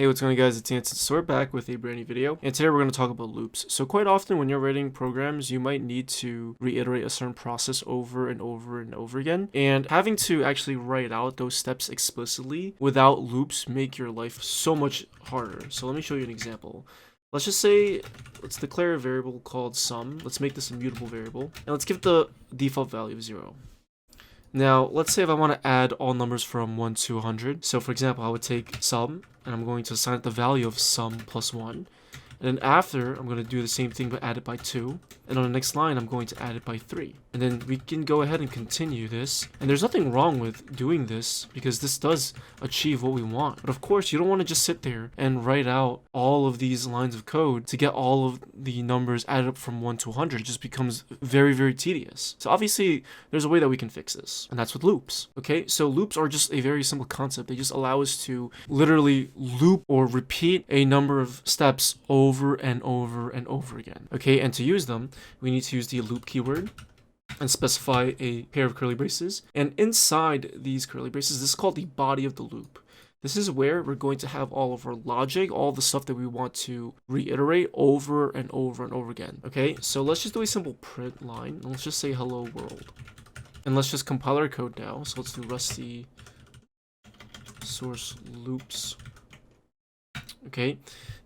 Hey, what's going on, guys? It's Anson. So we're back with a brand new video, and today we're going to talk about loops. So quite often when you're writing programs, you might need to reiterate a certain process over and over and over again, and having to actually write out those steps explicitly without loops make your life so much harder. So let me show you an example. Let's just say, let's declare a variable called sum. Let's make this a mutable variable, and let's give the default value of 0. Now, let's say if I want to add all numbers from 1 to 100. So for example, I would take sum, and I'm going to assign it the value of sum plus 1. And then after, I'm going to do the same thing but add it by 2. And on the next line, I'm going to add it by 3. And then we can go ahead and continue this. And there's nothing wrong with doing this because this does achieve what we want. But of course, you don't want to just sit there and write out all of these lines of code to get all of the numbers added up from 1 to 100. It just becomes very, very tedious. So obviously, there's a way that we can fix this. And that's with loops. Okay, so loops are just a very simple concept. They just allow us to literally loop or repeat a number of steps over and over and over again. Okay, and to use them, we need to use the loop keyword and specify a pair of curly braces. And inside these curly braces, this is called the body of the loop. This is where we're going to have all of our logic, all the stuff that we want to reiterate over and over and over again. Okay, so let's just do a simple print line. Let's just say hello world. And let's just compile our code now. So let's do rusty source loops. Okay,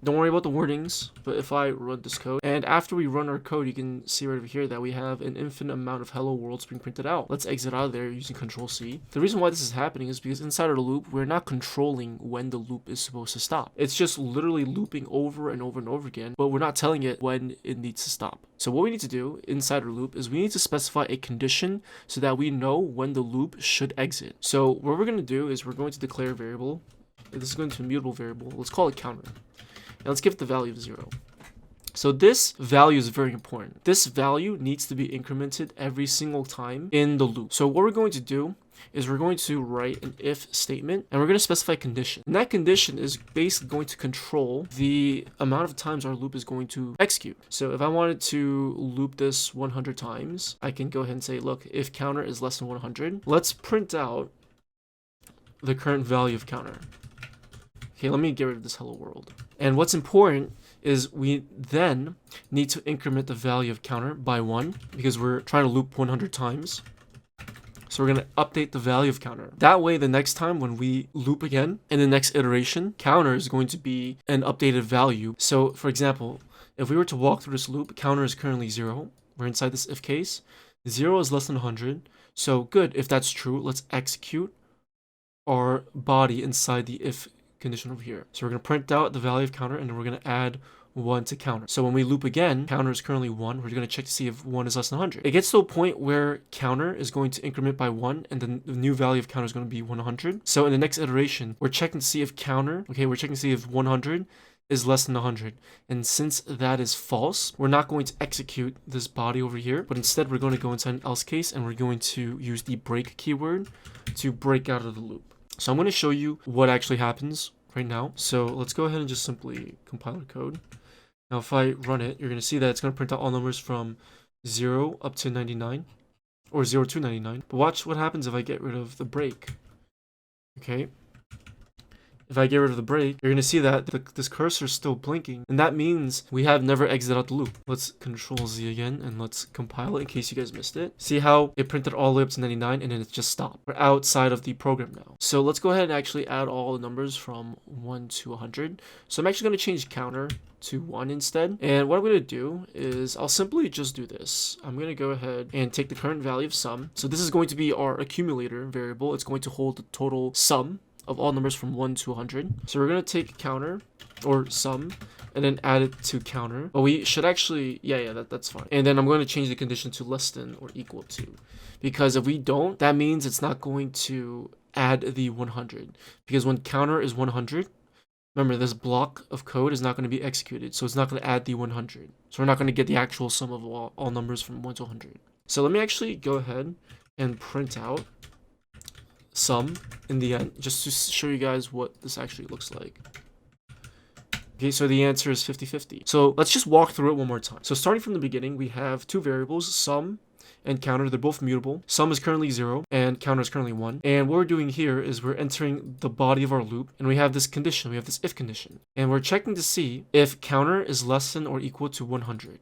don't worry about the wordings, but if I run this code, and after we run our code, you can see right over here that we have an infinite amount of hello worlds being printed out. Let's exit out of there using Control-C. The reason why this is happening is because inside of the loop, we're not controlling when the loop is supposed to stop. It's just literally looping over and over and over again, but we're not telling it when it needs to stop. So what we need to do inside our loop is we need to specify a condition so that we know when the loop should exit. So what we're going to do is we're going to declare a variable. This is going to be a mutable variable. Let's call it counter. And let's give it the value of 0. So this value is very important. This value needs to be incremented every single time in the loop. So what we're going to do is we're going to write an if statement, and we're going to specify a condition. And that condition is basically going to control the amount of times our loop is going to execute. So if I wanted to loop this 100 times, I can go ahead and say, look, if counter is less than 100, let's print out the current value of counter. Okay, let me get rid of this hello world. And what's important is we then need to increment the value of counter by 1 because we're trying to loop 100 times. So we're going to update the value of counter. That way, the next time when we loop again in the next iteration, counter is going to be an updated value. So for example, if we were to walk through this loop, counter is currently 0. We're inside this if case. 0 is less than 100. So good, if that's true, let's execute our body inside the if condition over here. So we're going to print out the value of counter, and then we're going to add 1 to counter. So when we loop again, counter is currently 1. We're going to check to see if 1 is less than 100. It gets to a point where counter is going to increment by 1, and then the new value of counter is going to be 100. So in the next iteration, we're checking to see if counter, okay, we're checking to see if 100 is less than 100. And since that is false, we're not going to execute this body over here, but instead we're going to go inside an else case, and we're going to use the break keyword to break out of the loop. So I'm going to show you what actually happens right now. So let's go ahead and just simply compile our code. Now if I run it, you're going to see that it's going to print out all numbers from 0 up to 99, or 0 to 99. But watch what happens if I get rid of the break. Okay. If I get rid of the break, you're going to see that this cursor is still blinking, and that means we have never exited out the loop. Let's Control-Z again, and let's compile it in case you guys missed it. See how it printed all the way up to 99, and then it just stopped. We're outside of the program now. So let's go ahead and actually add all the numbers from 1 to 100. So I'm actually going to change counter to 1 instead. And what I'm going to do is I'll simply just do this. I'm going to go ahead and take the current value of sum. So this is going to be our accumulator variable. It's going to hold the total sum of all numbers from 1 to 100. So we're going to take counter or sum and then add it to counter. But we should actually, that's fine. And then I'm going to change the condition to less than or equal to, because if we don't, that means it's not going to add the 100, because when counter is 100, remember this block of code is not going to be executed. So it's not going to add the 100. So we're not going to get the actual sum of all numbers from 1 to 100. So let me actually go ahead and print out sum in the end, just to show you guys what this actually looks like. Okay, so the answer is 50-50. So let's just walk through it one more time. So starting from the beginning, we have two variables, sum and counter, they're both mutable. Sum is currently 0 and counter is currently 1. And what we're doing here is we're entering the body of our loop, and we have this condition, we have this if condition. And we're checking to see if counter is less than or equal to 100.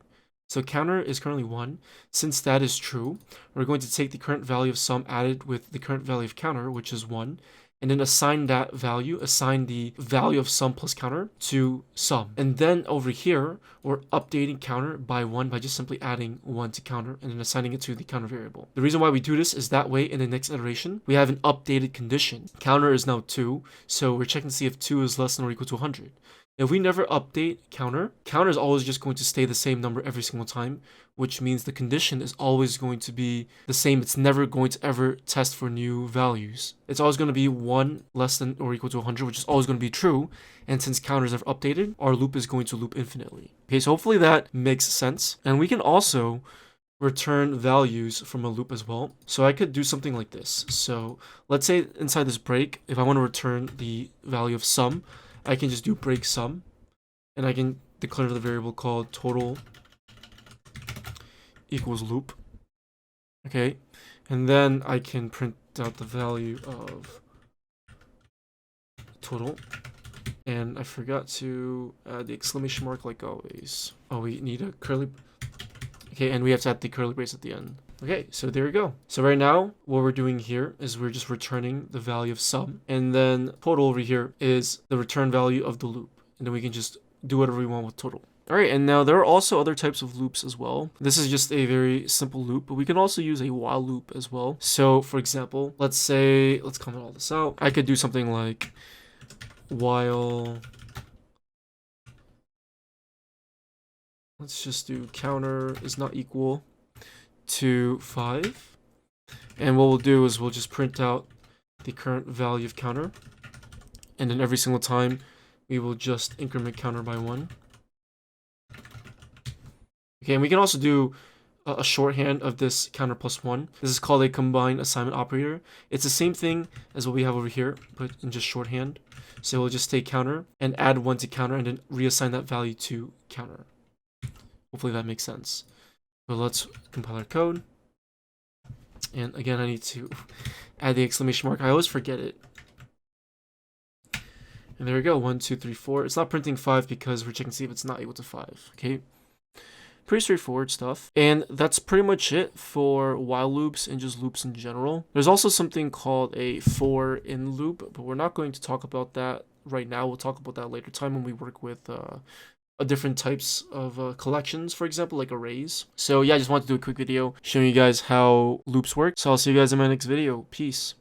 So counter is currently 1. Since that is true, we're going to take the current value of sum added with the current value of counter, which is 1, and then assign that value, assign the value of sum plus counter to sum. And then over here, we're updating counter by 1 by just simply adding 1 to counter and then assigning it to the counter variable. The reason why we do this is that way in the next iteration, we have an updated condition. Counter is now 2, so we're checking to see if 2 is less than or equal to 100. If we never update counter, counter is always just going to stay the same number every single time, which means the condition is always going to be the same. It's never going to ever test for new values. It's always going to be 1 less than or equal to 100, which is always going to be true. And since counter is never updated, our loop is going to loop infinitely. Okay, so hopefully that makes sense. And we can also return values from a loop as well. So I could do something like this. So let's say inside this break, if I want to return the value of sum, I can just do break sum, and I can declare the variable called total equals loop. Okay, and then I can print out the value of total, and I forgot to add the exclamation mark like always. Oh, we need a curly. Okay, and we have to add the curly brace at the end. Okay, so there we go. So right now, what we're doing here is we're just returning the value of sum, and then total over here is the return value of the loop, and then we can just do whatever we want with total. All right, and now there are also other types of loops as well. This is just a very simple loop, but we can also use a while loop as well. So for example, let's comment all this out. I could do something like while, let's just do counter is not equal to 5, and what we'll do is we'll just print out the current value of counter, and then every single time we will just increment counter by 1. Okay, and we can also do a shorthand of this counter plus 1. This is called a combined assignment operator. It's the same thing as what we have over here, but in just shorthand. So we'll just take counter and add 1 to counter and then reassign that value to counter. Hopefully that makes sense. So let's compile our code. And again, I need to add the exclamation mark. I always forget it. And there we go, 1, 2, 3, 4. It's not printing 5 because we're checking to see if it's not equal to 5. Okay, pretty straightforward stuff. And that's pretty much it for while loops and just loops in general. There's also something called a for in loop, but we're not going to talk about that right now. We'll talk about that later time when we work with different types of collections, for example, like arrays. So yeah, I just wanted to do a quick video showing you guys how loops work. So I'll see you guys in my next video. Peace.